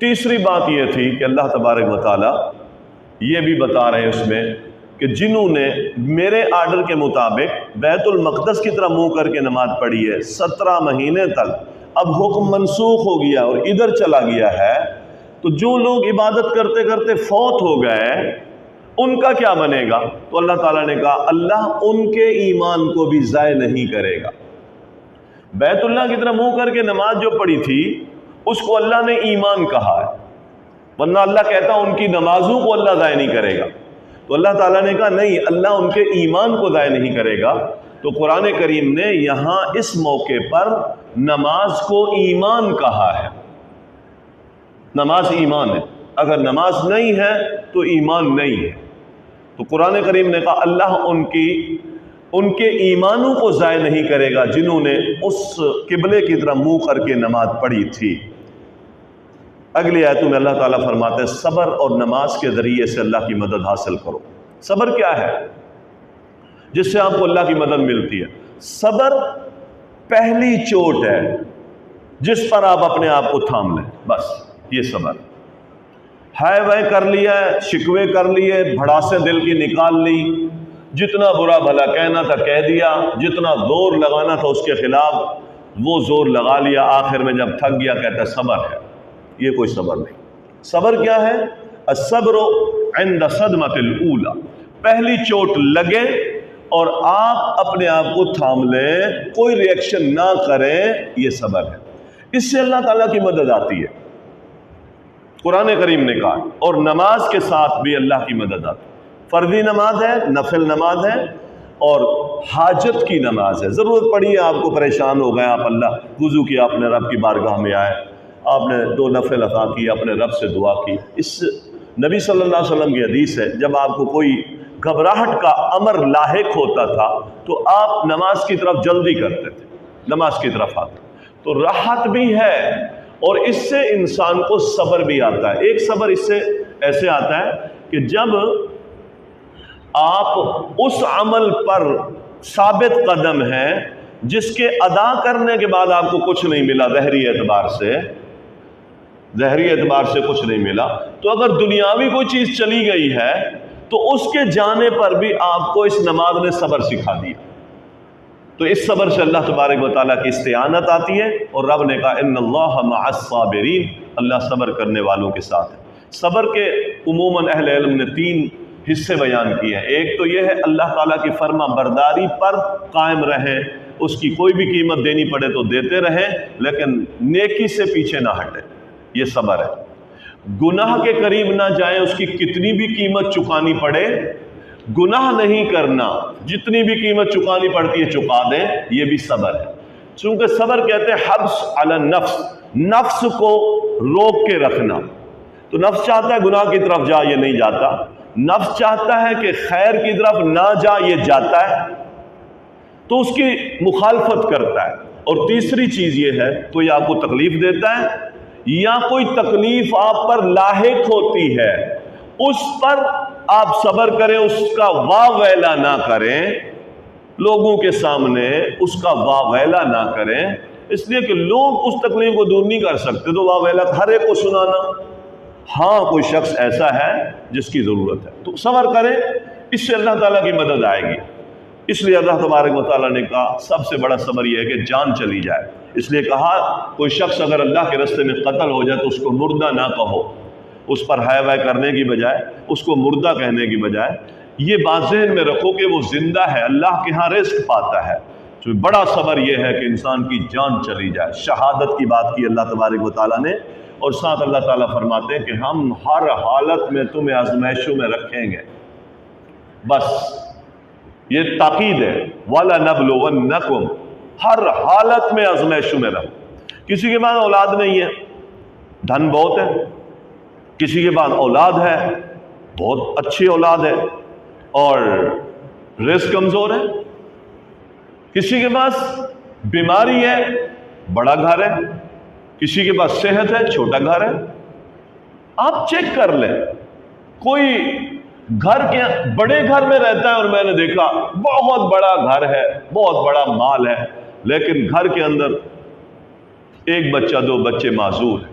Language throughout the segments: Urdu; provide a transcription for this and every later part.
تیسری بات یہ تھی کہ اللہ تبارک و تعالی یہ بھی بتا رہے ہیں اس میں کہ جنہوں نے میرے آرڈر کے مطابق بیت المقدس کی طرف منہ کر کے نماز پڑھی ہے 17 مہینے تک، اب حکم منسوخ ہو گیا اور ادھر چلا گیا ہے، تو جو لوگ عبادت کرتے کرتے فوت ہو گئے ان کا کیا بنے گا؟ تو اللہ تعالیٰ نے کہا اللہ ان کے ایمان کو بھی ضائع نہیں کرے گا۔ بیت اللہ کی طرف منہ کر کے نماز جو پڑھی تھی اس کو اللہ نے ایمان کہا ہے، ورنہ اللہ کہتا ان کی نمازوں کو اللہ ضائع نہیں کرے گا، تو اللہ تعالیٰ نے کہا نہیں، اللہ ان کے ایمان کو ضائع نہیں کرے گا۔ تو قرآن کریم نے یہاں اس موقع پر نماز کو ایمان کہا ہے۔ نماز ایمان ہے، اگر نماز نہیں ہے تو ایمان نہیں ہے۔ تو قرآن کریم نے کہا اللہ ان کے ایمانوں کو ضائع نہیں کرے گا جنہوں نے اس قبلے کی طرف منہ کر کے نماز پڑھی تھی۔ اگلی آیتوں میں اللہ تعالیٰ فرماتے ہیں صبر اور نماز کے ذریعے سے اللہ کی مدد حاصل کرو۔ صبر کیا ہے جس سے آپ کو اللہ کی مدد ملتی ہے؟ صبر پہلی چوٹ ہے جس پر آپ اپنے آپ کو تھام لیں، بس یہ صبر۔ ہائے وے کر لیا، شکوے کر لیے، بھڑاسیں دل کی نکال لی، جتنا برا بھلا کہنا تھا کہہ دیا، جتنا زور لگانا تھا اس کے خلاف وہ زور لگا لیا، آخر میں جب تھک گیا کہتا ہے صبر ہے۔ یہ کوئی صبر نہیں۔ صبر کیا ہے؟ الصبر عند صدمۃ الاولی، پہلی چوٹ لگے اور آپ اپنے آپ کو تھام لیں، کوئی ری ایکشن نہ کریں، یہ صبر ہے۔ اس سے اللہ تعالیٰ کی مدد آتی ہے، قرآن کریم نے کہا، اور نماز کے ساتھ بھی اللہ کی مدد آتی ہے۔ فرضی نماز ہے، نفل نماز ہے، اور حاجت کی نماز ہے۔ ضرورت پڑی ہے آپ کو، پریشان ہو گئے آپ، اللہ وضو کیا، اپنے رب کی بارگاہ میں آئے، آپ نے 2 نفل ادا کی، اپنے رب سے دعا کی۔ اس نبی صلی اللہ علیہ وسلم کی حدیث ہے جب آپ کو کوئی گھبراہٹ کا امر لاحق ہوتا تھا تو آپ نماز کی طرف جلدی کرتے تھے، نماز کی طرف آتے، تو راحت بھی ہے اور اس سے انسان کو صبر بھی آتا ہے۔ ایک صبر اس سے ایسے آتا ہے کہ جب آپ اس عمل پر ثابت قدم ہیں جس کے ادا کرنے کے بعد آپ کو کچھ نہیں ملا، ظاہری اعتبار سے کچھ نہیں ملا، تو اگر دنیاوی کوئی چیز چلی گئی ہے تو اس کے جانے پر بھی آپ کو اس نماز نے صبر سکھا دیا۔ تو اس صبر سے اللہ تبارک و تعالیٰ کی استعانت آتی ہے، اور رب نے کہا ان اللہ مع الصابرین، اللہ صبر کرنے والوں کے ساتھ ہے۔ صبر کے عموماً اہل علم نے 3 حصے بیان کیے ہیں۔ ایک تو یہ ہے اللہ تعالیٰ کی فرما برداری پر قائم رہیں، اس کی کوئی بھی قیمت دینی پڑے تو دیتے رہیں، لیکن نیکی سے پیچھے نہ ہٹیں، یہ صبر ہے۔ گناہ کے قریب نہ جائیں، اس کی کتنی بھی قیمت چکانی پڑے، گناہ نہیں کرنا، جتنی بھی قیمت چکانی پڑتی ہے چکا دیں، یہ بھی صبر ہے۔ چونکہ صبر کہتے ہیں حبس علی النفس، نفس کو روک کے رکھنا۔ تو نفس چاہتا ہے گناہ کی طرف جا، یہ نہیں جاتا، نفس چاہتا ہے کہ خیر کی طرف نہ جا، یہ جاتا ہے، تو اس کی مخالفت کرتا ہے۔ اور تیسری چیز یہ ہے، کوئی آپ کو تکلیف دیتا ہے یا کوئی تکلیف آپ پر لاحق ہوتی ہے، اس پر آپ صبر کریں، اس کا واہ ویلا نہ کریں، لوگوں کے سامنے اس کا واہ ویلا نہ کریں، اس لیے کہ لوگ اس تکلیف کو دور نہیں کر سکتے، تو واہ ویلا ہر ایک کو سنانا۔ ہاں کوئی شخص ایسا ہے جس کی ضرورت ہے تو صبر کریں، اس سے اللہ تعالیٰ کی مدد آئے گی۔ اس لیے اللہ تبارک و تعالیٰ نے کہا سب سے بڑا صبر یہ ہے کہ جان چلی جائے، اس لیے کہا کوئی شخص اگر اللہ کے راستے میں قتل ہو جائے تو اس کو مردہ نہ کہو، اس پر ہائے وائے کرنے کی بجائے اس کو مردہ کہنے کی بجائے یہ بات ذہن میں رکھو کہ وہ زندہ ہے، اللہ کے ہاں رزق پاتا ہے۔ تو بڑا صبر یہ ہے کہ انسان کی جان چلی جائے۔ شہادت کی بات کی اللہ تبارک و تعالیٰ نے، اور ساتھ اللہ تعالیٰ فرماتے ہیں کہ ہم ہر حالت میں تمہیں آزمائشوں میں رکھیں گے، بس یہ تاکید ہے، وَلَنَبْلُوَنَّكُمْ، ہر حالت میں آزمائشوں میں رکھ۔ کسی کے بعد اولاد نہیں ہے، دھن بہت ہے، کسی کے بعد اولاد ہے، بہت اچھی اولاد ہے اور رزق کمزور ہے، کسی کے پاس بیماری ہے، بڑا گھر ہے، کسی کے پاس صحت ہے، چھوٹا گھر ہے۔ آپ چیک کر لیں، کوئی گھر کے بڑے گھر میں رہتا ہے اور میں نے دیکھا بہت بڑا گھر ہے، بہت بڑا مال ہے، لیکن گھر کے اندر 1 بچہ 2 بچے معذور ہیں،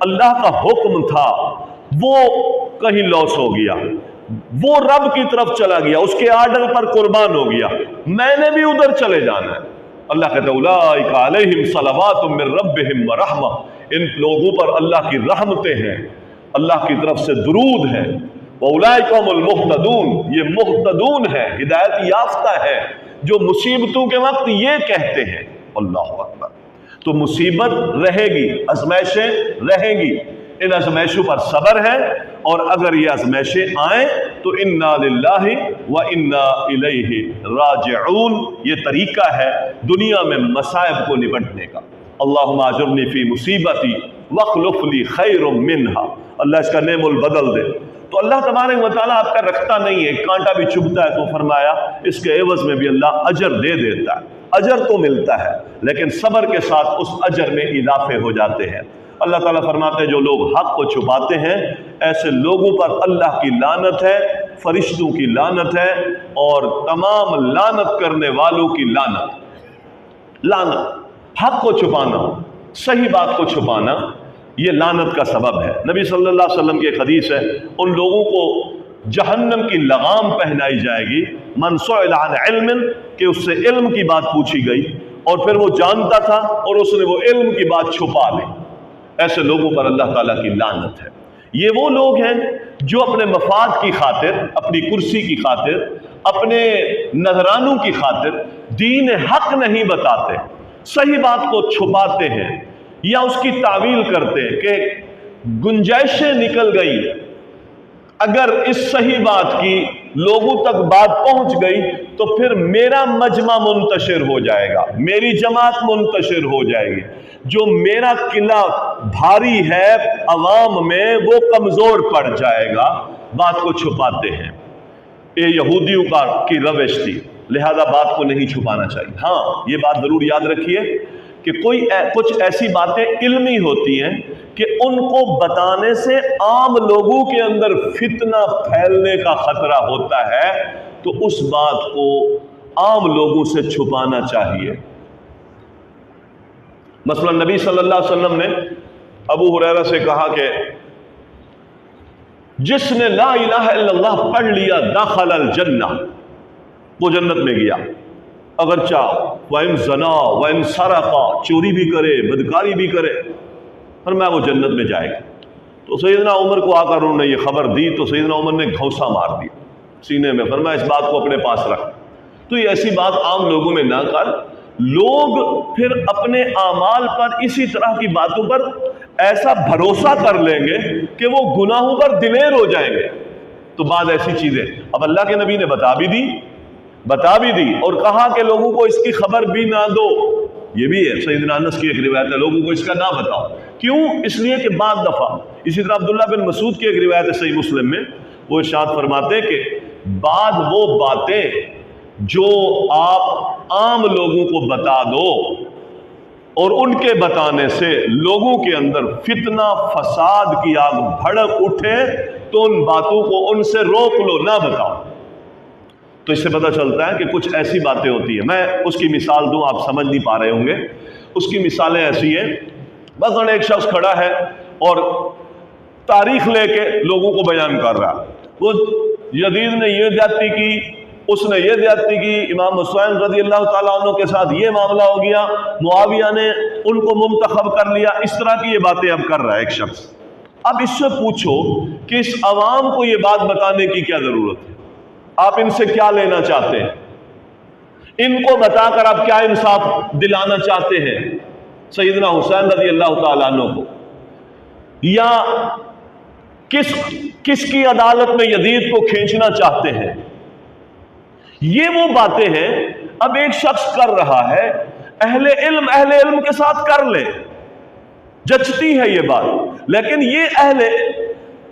اللہ کا حکم تھا وہ کہیں لاس ہو گیا، وہ رب کی طرف چلا گیا، اس کے آرڈر پر قربان ہو گیا، میں نے بھی ادھر چلے جانا ہے۔ اللہ کہتا ہے اولئک علیہم صلوات من ربہم ورحمہ، ان لوگوں پر اللہ کی رحمتیں ہیں، اللہ کی طرف سے درود ہے۔ وَأُولَئِكَ هُمُ الْمُهْتَدُونَ، یہ مہتدون ہے، ہدایت یافتہ ہے، جو مصیبتوں کے وقت یہ کہتے ہیں اللہ اکبر۔ تو مصیبت رہے گی، ازمائشیں رہیں گی، ان ازمائشوں پر صبر ہے، اور اگر یہ ازمائشیں آئیں تو انا للہ و انا الیہ راجعون، یہ طریقہ ہے دنیا میں مصائب کو نپٹنے کا۔ اللہم اجرنی فی مصیبتی واخلف لی خیر منہا، اللہ اس کا نعم البدل دے۔ تو اللہ تبارک و تعالیٰ آپ کا رکھتا نہیں ہے، کانٹا بھی چبھتا ہے تو فرمایا اس کے عوض میں بھی اللہ اجر دے دیتا ہے، اجر تو ملتا ہے لیکن صبر کے ساتھ اس اجر میں اضافے ہو جاتے ہیں۔ اللہ تعالیٰ فرماتے ہیں جو لوگ حق کو چھپاتے ہیں ایسے لوگوں پر اللہ کی لعنت ہے، فرشتوں کی لعنت ہے، اور تمام لعنت کرنے والوں کی لعنت۔ لعنت، حق کو چھپانا، صحیح بات کو چھپانا، یہ لعنت کا سبب ہے۔ نبی صلی اللہ علیہ وسلم کی ایک حدیث ہے، ان لوگوں کو جہنم کی لغام پہنائی جائے گی، من سئل عن علم، کہ اس سے علم کی بات پوچھی گئی اور پھر وہ جانتا تھا اور اس نے وہ علم کی بات چھپا لی، ایسے لوگوں پر اللہ تعالیٰ کی لعنت ہے۔ یہ وہ لوگ ہیں جو اپنے مفاد کی خاطر، اپنی کرسی کی خاطر، اپنے نذرانوں کی خاطر دین حق نہیں بتاتے، صحیح بات کو چھپاتے ہیں یا اس کی تعویل کرتے ہیں کہ گنجائشیں نکل گئی، اگر اس صحیح بات کی لوگوں تک بات پہنچ گئی تو پھر میرا مجمع منتشر ہو جائے گا، میری جماعت منتشر ہو جائے گی، جو میرا قلعہ بھاری ہے عوام میں وہ کمزور پڑ جائے گا، بات کو چھپاتے ہیں۔ یہ یہودیوں کی روش تھی، لہذا بات کو نہیں چھپانا چاہیے۔ ہاں یہ بات ضرور یاد رکھیے کہ کچھ ایسی باتیں علمی ہوتی ہیں کہ ان کو بتانے سے عام لوگوں کے اندر فتنہ پھیلنے کا خطرہ ہوتا ہے، تو اس بات کو عام لوگوں سے چھپانا چاہیے۔ مثلا نبی صلی اللہ علیہ وسلم نے ابو ہریرہ سے کہا کہ جس نے لا الہ الا اللہ پڑھ لیا دخل الجنہ، وہ جنت میں گیا، اگرچہ وَإِن زَنَا وَإِن سَرَقَ، چوری بھی کرے بدکاری بھی کرے، فرمایا وہ جنت میں جائے گا۔ تو سیدنا عمر کو آ کر انہوں نے یہ خبر دی تو سیدنا عمر نے گھونسا مار دیا سینے میں، فرمایا اس بات کو اپنے پاس رکھ۔ تو یہ ایسی بات عام لوگوں میں نہ کر، لوگ پھر اپنے اعمال پر اسی طرح کی باتوں پر ایسا بھروسہ کر لیں گے کہ وہ گناہوں پر دلیر ہو جائیں گے۔ تو بعض ایسی چیزیں اب اللہ کے نبی نے بتا بھی دی اور کہا کہ لوگوں کو اس کی خبر بھی نہ دو۔ یہ بھی ہے سیدنا انس کی ایک روایت ہے، لوگوں کو اس کا نہ بتاؤ۔ کیوں؟ اس لیے کہ بعض دفعہ، اسی طرح عبداللہ بن مسعود کی ایک روایت ہے صحیح مسلم میں، وہ ارشاد فرماتے کہ بعض وہ باتیں جو آپ عام لوگوں کو بتا دو اور ان کے بتانے سے لوگوں کے اندر فتنہ فساد کی آگ بھڑک اٹھے تو ان باتوں کو ان سے روک لو، نہ بتاؤ۔ تو اس سے پتہ چلتا ہے کہ کچھ ایسی باتیں ہوتی ہیں، میں اس کی مثال دوں، آپ سمجھ نہیں پا رہے ہوں گے۔ اس کی مثالیں ایسی ہیں، مثلا ایک شخص کھڑا ہے اور تاریخ لے کے لوگوں کو بیان کر رہا ہے، وہ یزید نے یہ زیادتی کی، اس نے یہ زیادتی کی، امام حسین رضی اللہ تعالیٰ عنہ کے ساتھ یہ معاملہ ہو گیا، معاویہ نے ان کو منتخب کر لیا، اس طرح کی یہ باتیں اب کر رہا ہے ایک شخص۔ اب اس سے پوچھو کہ اس عوام کو یہ بات بتانے کی کیا ضرورت ہے، آپ ان سے کیا لینا چاہتے ہیں، ان کو بتا کر آپ کیا انصاف دلانا چاہتے ہیں سیدنا حسین رضی اللہ تعالیٰ عنہ کو، یا کس کی عدالت میں یزید کو کھینچنا چاہتے ہیں؟ یہ وہ باتیں ہیں اب ایک شخص کر رہا ہے، اہل علم کے ساتھ کر لے، جچتی ہے یہ بات، لیکن یہ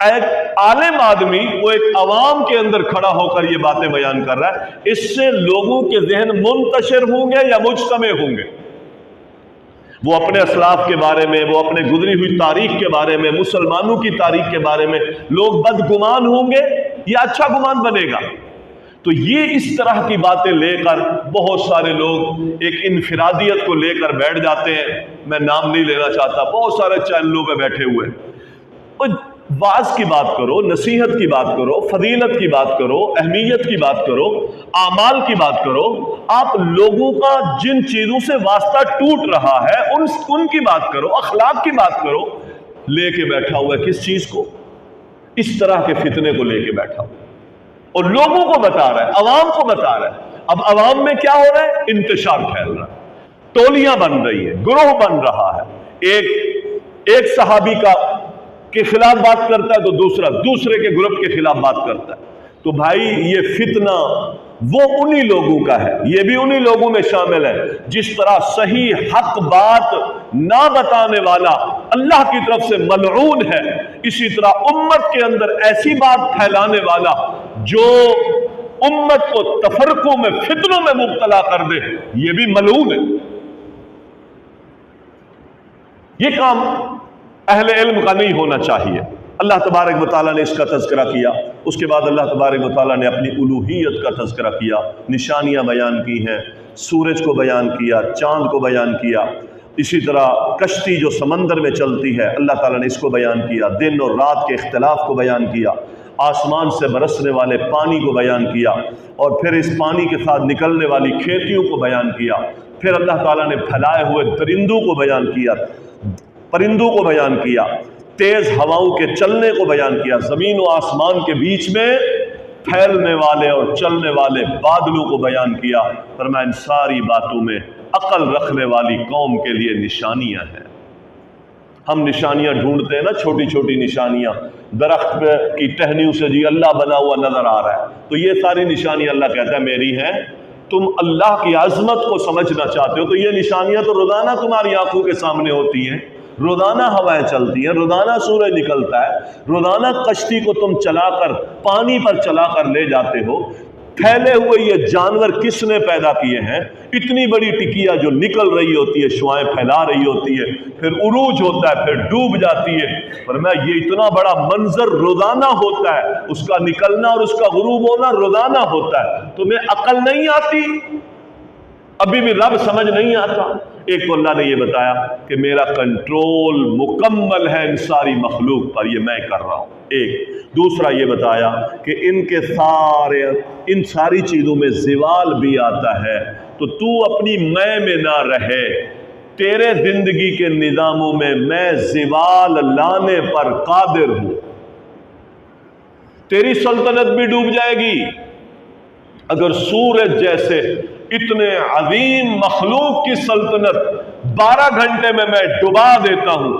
ایک عالم آدمی وہ ایک عوام کے اندر کھڑا ہو کر یہ باتیں بیان کر رہا ہے، اس سے لوگوں کے ذہن منتشر ہوں گے یا مجتمع ہوں گے؟ وہ اپنے اسلاف کے بارے میں، وہ اپنے گزری ہوئی تاریخ کے بارے میں، مسلمانوں کی تاریخ کے بارے میں لوگ بدگمان ہوں گے یا اچھا گمان بنے گا؟ تو یہ اس طرح کی باتیں لے کر بہت سارے لوگ ایک انفرادیت کو لے کر بیٹھ جاتے ہیں میں نام نہیں لینا چاہتا، بہت سارے چینلوں پہ بیٹھے ہوئے، واز کی بات کرو، نصیحت کی بات کرو، فضیلت کی بات کرو، اہمیت کی بات کرو، اعمال کی بات کرو۔ آپ لوگوں کا جن چیزوں سے واسطہ ٹوٹ رہا ہے ان کی بات کرو، اخلاق کی بات کرو۔ لے کے بیٹھا ہوا ہے کس چیز کو؟ اس طرح کے فتنے کو لے کے بیٹھا ہوا اور لوگوں کو بتا رہا ہے، عوام کو بتا رہا ہے۔ اب عوام میں کیا ہو رہا ہے؟ انتشار پھیل رہا ہے، ٹولیاں بن رہی ہے، گروہ بن رہا ہے۔ ایک صحابی کے خلاف بات کرتا ہے تو دوسرے کے گروپ کے خلاف بات کرتا ہے۔ تو بھائی یہ فتنہ وہ انہی لوگوں کا ہے، یہ بھی انہی لوگوں میں شامل ہے۔ جس طرح صحیح حق بات نہ بتانے والا اللہ کی طرف سے ملعون ہے، اسی طرح امت کے اندر ایسی بات پھیلانے والا جو امت کو تفرقوں میں، فتنوں میں مبتلا کر دے، یہ بھی ملعون ہے۔ یہ کام اہل علم کا نہیں ہونا چاہیے۔ اللہ تبارک و تعالیٰ نے اس کا تذکرہ کیا، اس کے بعد اللہ تبارک و تعالیٰ نے اپنی الوہیت کا تذکرہ کیا، نشانیاں بیان کی ہیں، سورج کو بیان کیا، چاند کو بیان کیا، اسی طرح کشتی جو سمندر میں چلتی ہے اللہ تعالیٰ نے اس کو بیان کیا، دن اور رات کے اختلاف کو بیان کیا، آسمان سے برسنے والے پانی کو بیان کیا، اور پھر اس پانی کے ساتھ نکلنے والی کھیتیوں کو بیان کیا، پھر اللہ تعالیٰ نے پھیلائے ہوئے درندوں کو بیان کیا، پرندوں کو بیان کیا، تیز ہواؤں کے چلنے کو بیان کیا، زمین و آسمان کے بیچ میں پھیلنے والے اور چلنے والے بادلوں کو بیان کیا۔ فرمایا ان ساری باتوں میں عقل رکھنے والی قوم کے لیے نشانیاں ہیں۔ ہم نشانیاں ڈھونڈتے ہیں نا، چھوٹی چھوٹی نشانیاں، درخت پہ کی ٹہنیوں سے جی اللہ بنا ہوا نظر آ رہا ہے، تو یہ ساری نشانیاں اللہ کہتا ہے میری ہیں۔ تم اللہ کی عظمت کو سمجھنا چاہتے ہو تو یہ نشانیاں تو روزانہ تمہاری آنکھوں کے سامنے ہوتی ہیں، روزانہ ہوائیں چلتی ہیں، روزانہ سورج نکلتا ہے، روزانہ کشتی کو تم چلا کر پانی پر چلا کر لے جاتے ہو۔ پھیلے ہوئے یہ جانور کس نے پیدا کیے ہیں؟ اتنی بڑی ٹکیا جو نکل رہی ہوتی ہے، شعاعیں پھیلا رہی ہوتی ہے، پھر عروج ہوتا ہے، پھر ڈوب جاتی ہے۔ فرمایا یہ اتنا بڑا منظر روزانہ ہوتا ہے، اس کا نکلنا اور اس کا غروب ہونا روزانہ ہوتا ہے، تمہیں عقل نہیں آتی؟ ابھی بھی رب سمجھ نہیں آتا؟ ایک تو اللہ نے یہ بتایا کہ میرا کنٹرول مکمل ہے ان ساری مخلوق پر، یہ میں کر رہا ہوں، ایک۔ دوسرا یہ بتایا کہ ان ساری چیزوں میں زوال بھی آتا ہے، تو اپنی میں نہ رہے، تیرے زندگی کے نظاموں میں زوال لانے پر قادر ہوں۔ تیری سلطنت بھی ڈوب جائے گی اگر سورج جیسے اتنے عظیم مخلوق کی سلطنت 12 گھنٹے میں ڈبا دیتا ہوں۔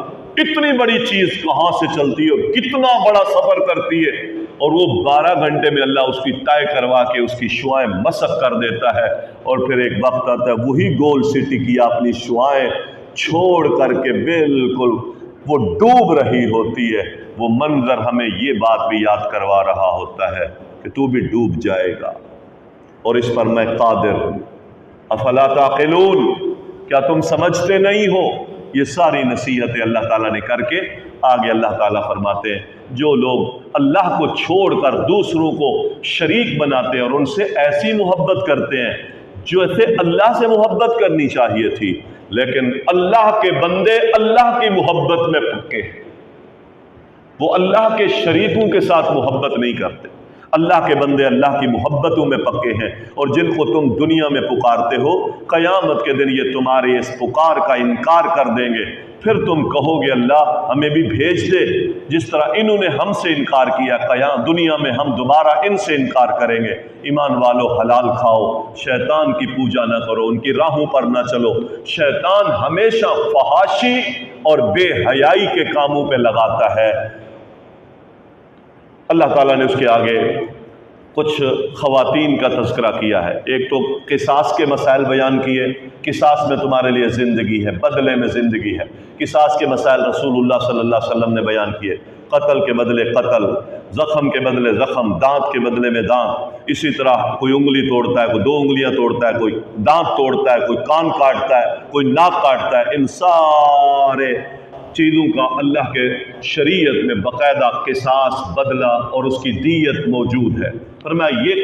اتنی بڑی چیز کہاں سے چلتی ہے، کتنا بڑا سفر کرتی ہے، اور وہ 12 گھنٹے میں اللہ اس کی طے کروا کے اس کی شعاعیں مسخ کر دیتا ہے، اور پھر ایک وقت آتا ہے وہی گول سٹی کی اپنی شعاعیں چھوڑ کر کے بالکل وہ ڈوب رہی ہوتی ہے۔ وہ منظر ہمیں یہ بات بھی یاد کروا رہا ہوتا ہے کہ تو بھی ڈوب جائے گا اور اس پر میں قادر ہوں۔ افلا تعقلون، کیا تم سمجھتے نہیں ہو؟ یہ ساری نصیحتیں اللہ تعالیٰ نے کر کے آگے اللہ تعالیٰ فرماتے ہیں جو لوگ اللہ کو چھوڑ کر دوسروں کو شریک بناتے ہیں اور ان سے ایسی محبت کرتے ہیں جیسے اللہ سے محبت کرنی چاہیے تھی، لیکن اللہ کے بندے اللہ کی محبت میں پکے ہیں، وہ اللہ کے شریکوں کے ساتھ محبت نہیں کرتے۔ اللہ کے بندے اللہ کی محبتوں میں پکے ہیں، اور جن کو تم دنیا میں پکارتے ہو قیامت کے دن یہ تمہارے اس پکار کا انکار کر دیں گے، پھر تم کہو گے اللہ ہمیں بھی بھیج دے، جس طرح انہوں نے ہم سے انکار کیا دنیا میں ہم دوبارہ ان سے انکار کریں گے۔ ایمان والو حلال کھاؤ، شیطان کی پوجا نہ کرو، ان کی راہوں پر نہ چلو۔ شیطان ہمیشہ فحاشی اور بے حیائی کے کاموں پہ لگاتا ہے۔ اللہ تعالیٰ نے اس کے آگے کچھ خواتین کا تذکرہ کیا ہے۔ ایک تو قصاص کے مسائل بیان کیے، قصاص میں تمہارے لیے زندگی ہے، بدلے میں زندگی ہے۔ قصاص کے مسائل رسول اللہ صلی اللہ علیہ وسلم نے بیان کیے، قتل کے بدلے قتل، زخم کے بدلے زخم، دانت کے بدلے میں دانت۔ اسی طرح کوئی انگلی توڑتا ہے، کوئی 2 انگلیاں توڑتا ہے، کوئی دانت توڑتا ہے، کوئی کان کاٹتا ہے، کوئی ناک کاٹتا ہے۔ ان سارے چیزوں کا اللہ کے شریعت میں باقاعدہ قصاص، بدلہ اور اس کی دیت موجود ہے۔ فرمایا یہ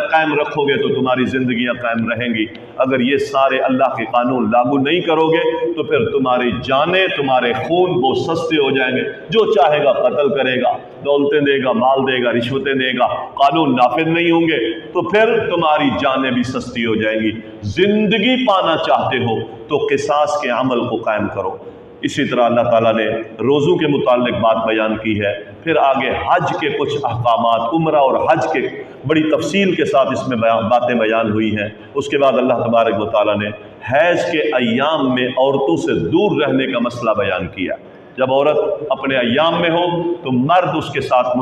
قائم رکھو گے تو تمہاری زندگیاں قائم رہیں گی، اگر یہ سارے اللہ کے قانون لاگو نہیں کرو گے تو پھر تمہاری جانیں، تمہارے خون وہ سستے ہو جائیں گے۔ جو چاہے گا قتل کرے گا، دولتیں دے گا، مال دے گا، رشوتیں دے گا، قانون نافذ نہیں ہوں گے تو پھر تمہاری جانیں بھی سستی ہو جائیں گی۔ زندگی پانا چاہتے ہو تو قصاص کے عمل کو قائم کرو۔ اسی طرح اللہ تعالیٰ نے روزوں کے متعلق بات بیان کی ہے، پھر آگے حج کے کچھ احکامات، عمرہ اور حج کے بڑی تفصیل کے ساتھ اس میں باتیں بیان ہوئی ہیں۔ اس کے بعد اللہ تبارک و تعالیٰ نے حیض کے ایام میں عورتوں سے دور رہنے کا مسئلہ بیان کیا۔ جب عورت اپنے ایام میں ہو تو مرد اس کے ساتھ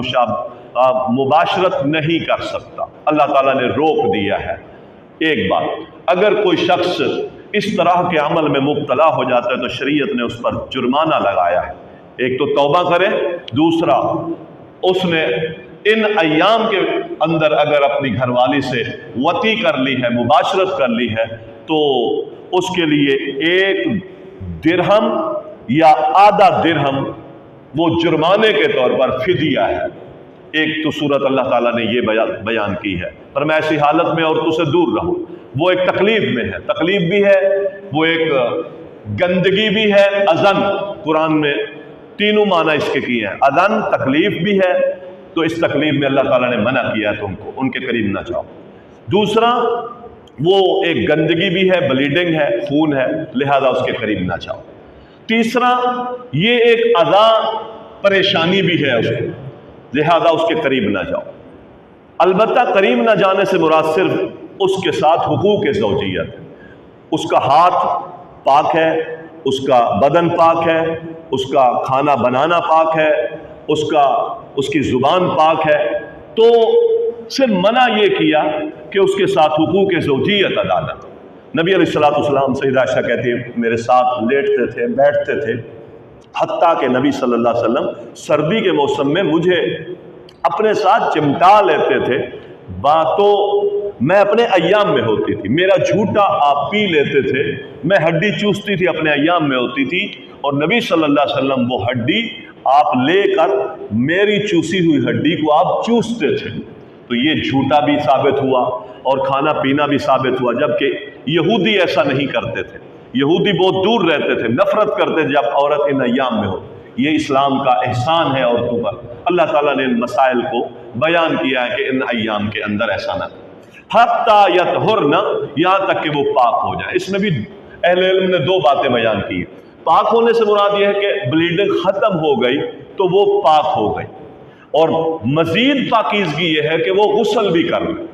مباشرت نہیں کر سکتا، اللہ تعالیٰ نے روک دیا ہے۔ ایک بات، اگر کوئی شخص اس طرح کے عمل میں مبتلا ہو جاتا ہے تو شریعت نے اس پر جرمانہ لگایا ہے۔ ایک تو توبہ کرے، دوسرا اس نے ان ایام کے اندر اگر اپنی گھر والی سے وطی کر لی ہے، مباشرت کر لی ہے، تو اس کے لیے 1 درہم یا آدھا درہم وہ جرمانے کے طور پر فدیہ ہے۔ ایک تو صورت اللہ تعالیٰ نے یہ بیان کی ہے، پر میں ایسی حالت میں عورتوں سے دور رہوں۔ وہ ایک تکلیف میں ہے، تکلیف بھی ہے، وہ ایک گندگی بھی ہے۔ اذن، قرآن میں تینوں معنی اس کے کیے ہیں، اذن تکلیف بھی ہے، تو اس تکلیف میں اللہ تعالیٰ نے منع کیا ہے تم کو ان کے قریب نہ جاؤ۔ دوسرا، وہ ایک گندگی بھی ہے، بلیڈنگ ہے، خون ہے، لہذا اس کے قریب نہ جاؤ۔ تیسرا، یہ ایک اذا پریشانی بھی ہے اس کو، لہذا اس کے قریب نہ جاؤ۔ البتہ قریب نہ جانے سے مراد صرف اس کے ساتھ حقوق زوجیت ہے۔ اس کا ہاتھ پاک ہے، اس کا بدن پاک ہے، اس کا کھانا بنانا پاک ہے، اس کی زبان پاک ہے، تو صرف منع یہ کیا کہ اس کے ساتھ حقوق زوجیت ادا نہ۔ نبی علیہ السلام سیدہ عائشہ کہتی ہے میرے ساتھ لیٹتے تھے، بیٹھتے تھے، حتیٰ کہ نبی صلی اللہ علیہ وسلم سردی کے موسم میں مجھے اپنے ساتھ چمٹا لیتے تھے، باتوں میں اپنے ایام میں ہوتی تھی، میرا جھوٹا آپ پی لیتے تھے، میں ہڈی چوستی تھی اپنے ایام میں ہوتی تھی، اور نبی صلی اللہ علیہ وسلم وہ ہڈی آپ لے کر میری چوسی ہوئی ہڈی کو آپ چوستے تھے۔ تو یہ جھوٹا بھی ثابت ہوا اور کھانا پینا بھی ثابت ہوا، جبکہ یہودی ایسا نہیں کرتے تھے۔ یہودی بہت دور رہتے تھے، نفرت کرتے تھے جب عورت ان ایام میں ہو۔ یہ اسلام کا احسان ہے عورتوں پر، اللہ تعالیٰ نے ان مسائل کو بیان کیا ہے کہ ان ایام کے اندر ایسا نہ، حتیٰ یطہرن، یہاں تک کہ وہ پاک ہو جائے۔ اس میں بھی اہل علم نے 2 باتیں بیان کی ہیں۔ پاک ہونے سے مراد یہ ہے کہ بلیڈنگ ختم ہو گئی تو وہ پاک ہو گئی، اور مزید پاکیزگی یہ ہے کہ وہ غسل بھی کر لے۔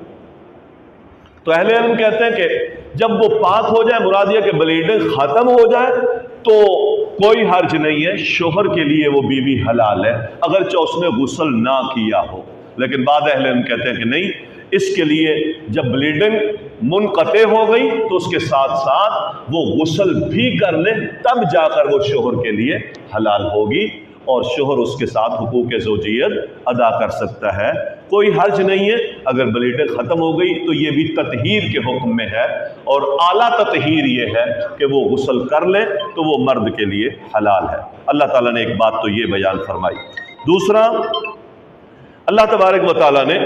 تو اہل علم کہتے ہیں کہ جب وہ پاک ہو جائے، مراد یہ کہ بلیڈنگ ختم ہو جائے تو کوئی حرج نہیں ہے، شوہر کے لیے وہ بیوی حلال ہے اگرچہ اس نے غسل نہ کیا ہو۔ لیکن بعض اہل علم کہتے ہیں کہ نہیں، اس کے لیے جب بلیڈنگ منقطع ہو گئی تو اس کے ساتھ ساتھ وہ غسل بھی کر لے، تب جا کر وہ شوہر کے لیے حلال ہوگی، اور شوہر اس کے ساتھ حقوق زوجیت ادا کر سکتا ہے۔ کوئی حرج نہیں ہے۔ اگر بلیڈنگ ختم ہو گئی تو یہ بھی تطہیر کے حکم میں ہے، اور اعلیٰ تطہیر یہ ہے کہ وہ غسل کر لے تو وہ مرد کے لیے حلال ہے۔ اللہ تعالیٰ نے ایک بات تو یہ بیان فرمائی۔ دوسرا، اللہ تبارک و تعالیٰ نے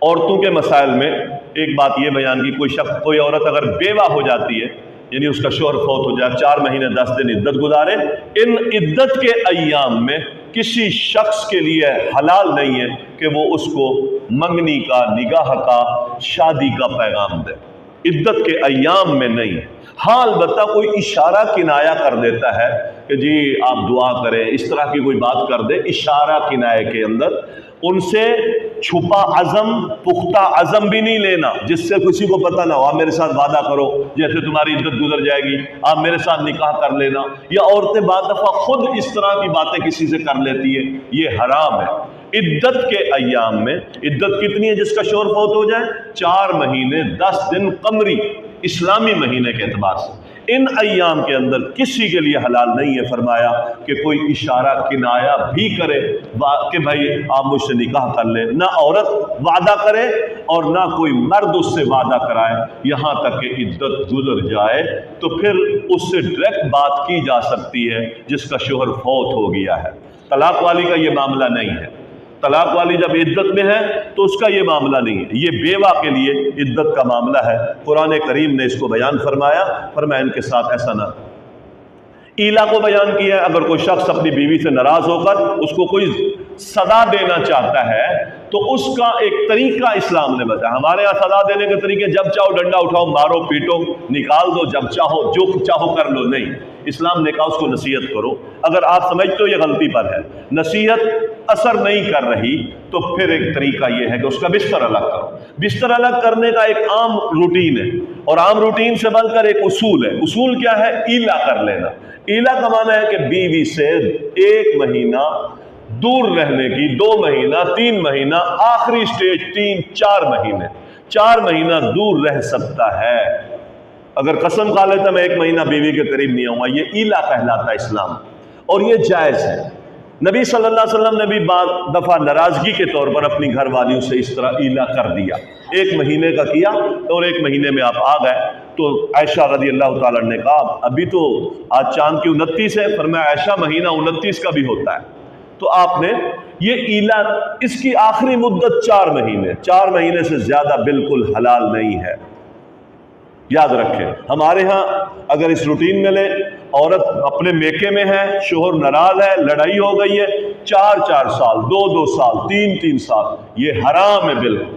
عورتوں کے مسائل میں ایک بات یہ بیان کی، کوئی عورت اگر بیوہ ہو جاتی ہے، یعنی اس کا شوہر فوت ہو جائے، 4 مہینے 10 دن عدت گزارے، ان عدت کے ایام میں کسی شخص کے لیے حلال نہیں ہے کہ وہ اس کو منگنی کا، نگاہ کا، شادی کا پیغام دے۔ عدت کے ایام میں نہیں۔ ہاں البتہ کوئی اشارہ کنایہ کر دیتا ہے کہ جی آپ دعا کریں، اس طرح کی کوئی بات کر دے اشارہ کنایہ کے اندر، ان سے چھپا عزم، پختہ عزم بھی نہیں لینا جس سے کسی کو پتہ نہ ہو۔ آپ میرے ساتھ وعدہ کرو، جیسے تمہاری عدت گزر جائے گی آپ میرے ساتھ نکاح کر لینا، یا عورتیں بعض دفعہ خود اس طرح کی باتیں کسی سے کر لیتی ہے، یہ حرام ہے۔ عدت کے ایام میں، عدت کتنی ہے جس کا شوہر فوت ہو جائے؟ 4 مہینے 10 دن قمری، اسلامی مہینے کے اعتبار سے۔ ان ایام کے اندر کسی کے لیے حلال نہیں ہے، فرمایا کہ کوئی اشارہ کنایا بھی کرے کہ بھائی آپ مجھ سے نکاح کر لیں، نہ عورت وعدہ کرے اور نہ کوئی مرد اس سے وعدہ کرائے یہاں تک کہ عدت گزر جائے، تو پھر اس سے ڈائریکٹ بات کی جا سکتی ہے جس کا شوہر فوت ہو گیا ہے۔ طلاق والی کا یہ معاملہ نہیں ہے، طلاق والی جب عدت میں ہے تو اس کا یہ معاملہ نہیں ہے، یہ بیوہ کے لیے عدت کا معاملہ ہے۔ قرآن کریم نے اس کو بیان فرمایا ان کے ساتھ ایسا نہ۔ ایلا کو بیان کیا ہے، اگر کوئی شخص اپنی بیوی سے ناراض ہو کر اس کو کوئی سزا دینا چاہتا ہے تو اس کا ایک طریقہ اسلام نے بتایا۔ ہمارے یہاں سزا دینے کے طریقے جب چاہو ڈنڈا اٹھاؤ، مارو پیٹو، نکال دو، جب چاہو جو چاہو کر لو، نہیں۔ اسلام نے کہا اس کو نصیحت کرو، اگر آپ سمجھتے ہو یہ غلطی پر ہے، نصیحت اثر نہیں کر رہی تو پھر ایک طریقہ یہ ہے کہ اس کا بستر الگ کرو۔ بستر الگ کرنے کا ایک عام روٹین ہے، اور عام روٹین سے بڑھ کر ایک اصول ہے۔ اصول کیا ہے؟ ایلا کر لینا۔ ایلا کا معنی ہے کہ بیوی سے 1 مہینہ دور رہنے کی، 2 مہینہ، 3 مہینہ، آخری سٹیج 3-4 مہینے، 4 مہینہ دور رہ سکتا ہے۔ اگر قسم کھا لیتا میں 1 مہینہ بیوی کے قریب نہیں آؤں گا، یہ ایلا کہلاتا ہے اسلام، اور یہ جائز ہے۔ نبی صلی اللہ علیہ وسلم نے بھی بعض دفعہ ناراضگی کے طور پر اپنی گھر والیوں سے اس طرح ایلا کر دیا، 1 مہینے کا کیا اور 1 مہینے میں آپ آ گئے۔ تو عائشہ رضی اللہ تعالیٰ نے کہا ابھی تو آج چاند کی 29 ہے، فرمایا عائشہ مہینہ 29 کا بھی ہوتا ہے۔ تو آپ نے یہ ایلا، اس کی آخری مدت 4 مہینے، 4 مہینے سے زیادہ بالکل حلال نہیں ہے۔ یاد رکھیں، ہمارے ہاں اگر اس روٹین میں لیں، عورت اپنے میکے میں ہے، شوہر ناراض ہے، لڑائی ہو گئی ہے، 4-4 سال، 2-2 سال، 3-3 سال، یہ حرام ہے بالکل۔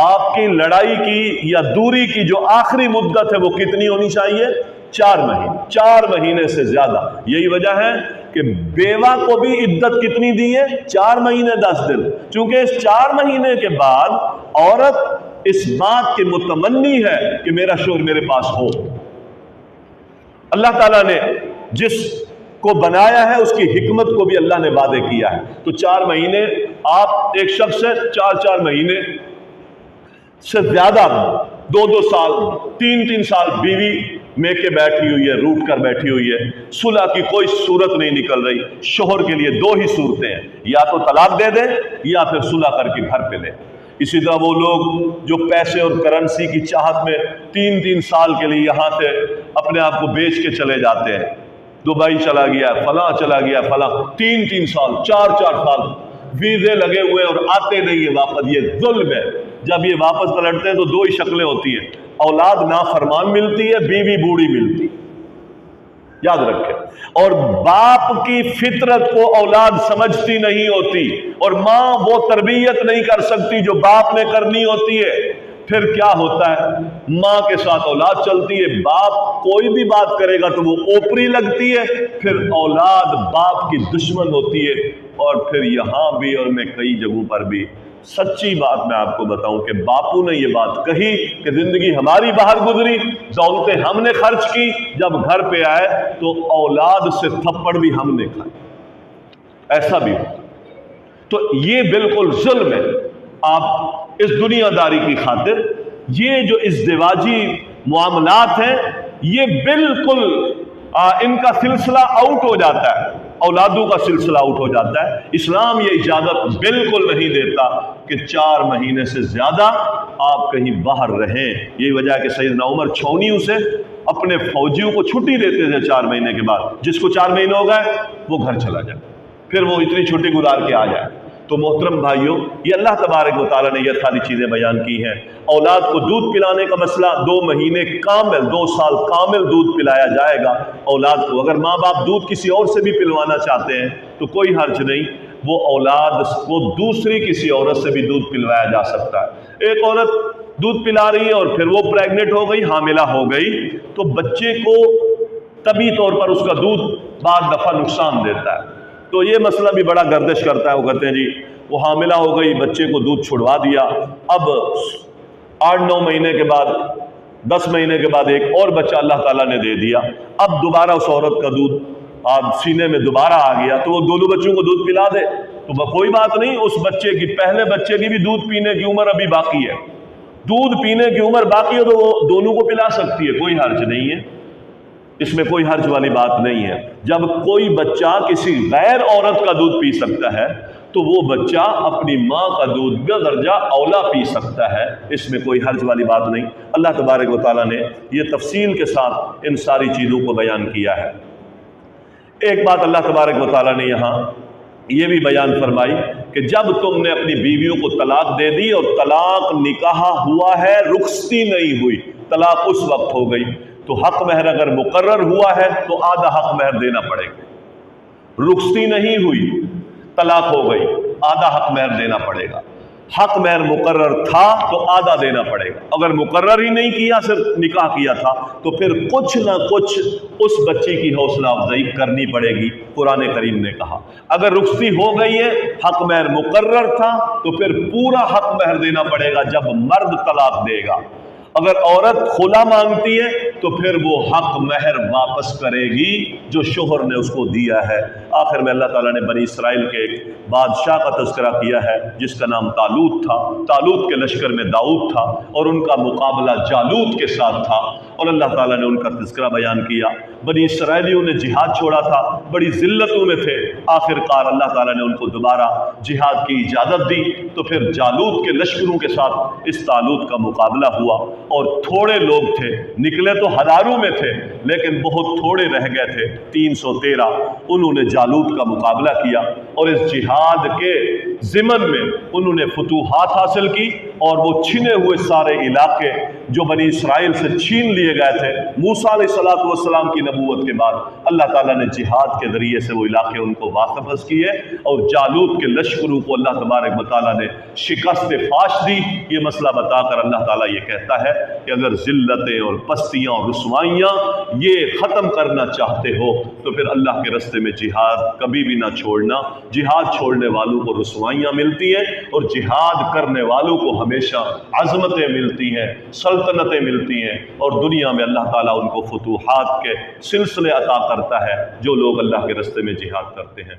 آپ کی لڑائی کی یا دوری کی جو آخری مدت ہے وہ کتنی ہونی چاہیے؟ 4 مہینے، 4 مہینے سے زیادہ۔ یہی وجہ ہے کہ بیوہ کو بھی عدت کتنی دی ہے؟ 4 مہینے 10 دن، چونکہ اس 4 مہینے کے بعد عورت اس بات کی متمنی ہے کہ میرا شوہر میرے پاس ہو۔ اللہ تعالیٰ نے جس کو بنایا ہے اس کی حکمت کو بھی اللہ نے وعدے کیا ہے۔ تو 4 مہینے آپ ایک شخص سے 4-4 مہینے سے زیادہ، 2-2 سال، 3-3 سال بیوی میں کے بیٹھی ہوئی ہے، روٹ کر بیٹھی ہوئی ہے، صلح کی کوئی صورت نہیں نکل رہی۔ شوہر کے لیے 2 ہی صورتیں ہیں، یا تو طلاق دے دیں یا پھر صلح کر کے گھر پہ لیں۔ اسی طرح وہ لوگ جو پیسے اور کرنسی کی چاہت میں 3-3 سال کے لیے یہاں سے اپنے آپ کو بیچ کے چلے جاتے ہیں، دبئی چلا گیا، فلاں چلا گیا، فلاں، 3-3 سال، 4-4 سال ویزے لگے ہوئے اور آتے نہیں ہیں واپس، یہ ظلم ہے۔ جب یہ واپس پلٹتے ہیں تو 2 ہی شکلیں ہوتی ہیں، اولاد نافرمان ملتی ہے، بیوی بوڑھی ملتی ہے۔ یاد رکھیں، اور باپ کی فطرت کو اولاد سمجھتی نہیں ہوتی، اور ماں وہ تربیت نہیں کر سکتی جو باپ نے کرنی ہوتی ہے۔ پھر کیا ہوتا ہے؟ ماں کے ساتھ اولاد چلتی ہے، باپ کوئی بھی بات کرے گا تو وہ اوپری لگتی ہے، پھر اولاد باپ کی دشمن ہوتی ہے۔ اور پھر یہاں بھی اور میں کئی جگہوں پر بھی سچی بات میں آپ کو بتاؤں کہ باپو نے یہ بات کہی کہ زندگی ہماری باہر گزری، دولتیں ہم نے خرچ کی، جب گھر پہ آئے تو اولاد سے تھپڑ بھی ہم نے کھائے، ایسا بھی ہو۔ تو یہ بالکل ظلم ہے۔ آپ اس دنیا داری کی خاطر یہ جو ازدواجی معاملات ہیں یہ بالکل ان کا سلسلہ آؤٹ ہو جاتا ہے، اولادوں کا سلسلہ آؤٹ ہو جاتا ہے۔ اسلام یہ اجازت بالکل نہیں دیتا کہ 4 مہینے سے زیادہ آپ کہیں باہر رہیں۔ یہی وجہ ہے کہ سیدنا عمر چھاؤنیوں سے اپنے فوجیوں کو چھٹی دیتے تھے 4 مہینے کے بعد، جس کو 4 مہینے ہو گئے وہ گھر چلا جائے، پھر وہ اتنی چھٹی گزار کے آ جائے۔ تو محترم بھائیوں، یہ اللہ تبارک و تعالیٰ نے یہ ساری چیزیں بیان کی ہیں۔ اولاد کو دودھ پلانے کا مسئلہ 2 مہینے کامل، 2 سال کامل دودھ پلایا جائے گا اولاد کو۔ اگر ماں باپ دودھ کسی اور سے بھی پلوانا چاہتے ہیں تو کوئی حرج نہیں، وہ اولاد کو دوسری کسی عورت سے بھی دودھ پلوایا جا سکتا ہے۔ ایک عورت دودھ پلا رہی ہے اور پھر وہ پریگننٹ ہو گئی، حاملہ ہو گئی، تو بچے کو طبی طور پر اس کا دودھ بعض دفعہ نقصان دیتا ہے۔ تو یہ مسئلہ بھی بڑا گردش کرتا ہے۔ وہ کہتے ہیں جی وہ حاملہ ہو گئی، بچے کو دودھ چھڑوا دیا، اب 8-9 مہینے کے بعد، 10 مہینے کے بعد ایک اور بچہ اللہ تعالیٰ نے دے دیا، اب دوبارہ اس عورت کا دودھ سینے میں دوبارہ آ گیا تو وہ دونوں بچوں کو دودھ پلا دے تو کوئی بات نہیں۔ اس بچے کی، پہلے بچے کی بھی دودھ پینے کی عمر ابھی باقی ہے، دودھ پینے کی عمر باقی ہے تو وہ دونوں کو پلا سکتی ہے، کوئی حرج نہیں ہے۔ اس میں کوئی حرج والی بات نہیں ہے۔ جب کوئی بچہ کسی غیر عورت کا دودھ پی سکتا ہے تو وہ بچہ اپنی ماں کا دودھ بھی درجہ اولا پی سکتا ہے، اس میں کوئی حرج والی بات نہیں۔ اللہ تبارک و تعالیٰ نے یہ تفصیل کے ساتھ ان ساری چیزوں کو بیان کیا ہے۔ ایک بات اللہ تبارک و تعالیٰ نے یہاں یہ بھی بیان فرمائی کہ جب تم نے اپنی بیویوں کو طلاق دے دی اور طلاق نکاح ہوا ہے، رخصتی نہیں ہوئی، طلاق اس وقت ہو گئی، تو حق مہر اگر مقرر ہوا ہے تو آدھا حق مہر دینا پڑے گا۔ رخصتی نہیں ہوئی، طلاق ہو گئی، آدھا حق مہر دینا پڑے گا۔ حق مہر مقرر تھا تو آدھا دینا پڑے گا، اگر مقرر ہی نہیں کیا، صرف نکاح کیا تھا، تو پھر کچھ نہ کچھ اس بچی کی حوصلہ افزائی کرنی پڑے گی۔ قرآن کریم نے کہا اگر رخصتی ہو گئی ہے، حق مہر مقرر تھا، تو پھر پورا حق مہر دینا پڑے گا جب مرد طلاق دے گا۔ اگر عورت خلا مانگتی ہے تو پھر وہ حق مہر واپس کرے گی جو شوہر نے اس کو دیا ہے۔ آخر میں اللہ تعالیٰ نے بنی اسرائیل کے ایک بادشاہ کا تذکرہ کیا ہے جس کا نام طالوت تھا۔ طالوت کے لشکر میں داؤد تھا اور ان کا مقابلہ جالوت کے ساتھ تھا، اور اللہ تعالیٰ نے ان کا تذکرہ بیان کیا۔ بنی اسرائیلیوں نے جہاد چھوڑا تھا، بڑی ذلتوں میں تھے، آخر کار اللہ تعالیٰ نے ان کو دوبارہ جہاد کی اجازت دی، تو پھر جالوت کے لشکروں کے ساتھ اس طالوت کا مقابلہ ہوا، اور تھوڑے لوگ تھے، نکلے تو ہزاروں میں تھے لیکن بہت تھوڑے رہ گئے تھے، 313۔ انہوں نے جالوت کا مقابلہ کیا اور اس جہاد کے ضمن میں انہوں نے فتوحات حاصل کی، اور وہ چھنے ہوئے سارے علاقے جو بنی اسرائیل سے چھین لیے گئے تھے موسیٰ علیہ السلام کی نبوت کے بعد، اللہ تعالیٰ نے جہاد کے ذریعے سے وہ علاقے ان کو واپس کیے، اور جالوت کے لشکروں کو اللہ تبارک و تعالیٰ نے شکست فاش دی۔ یہ مسئلہ بتا کر اللہ تعالیٰ یہ کہتا ہے کہ اگر ذلتیں اور پستیاں اور رسوائیاں یہ ختم کرنا چاہتے ہو تو پھر اللہ کے رستے میں جہاد کبھی بھی نہ چھوڑنا۔ جہاد چھوڑنے والوں کو رسوائیاں ملتی ہیں، اور جہاد کرنے والوں کو ہمیشہ عظمتیں ملتی ہیں، سلطنتیں ملتی ہیں، اور دنیا میں اللہ تعالیٰ ان کو فتوحات کے سلسلے عطا کرتا ہے جو لوگ اللہ کے رستے میں جہاد کرتے ہیں۔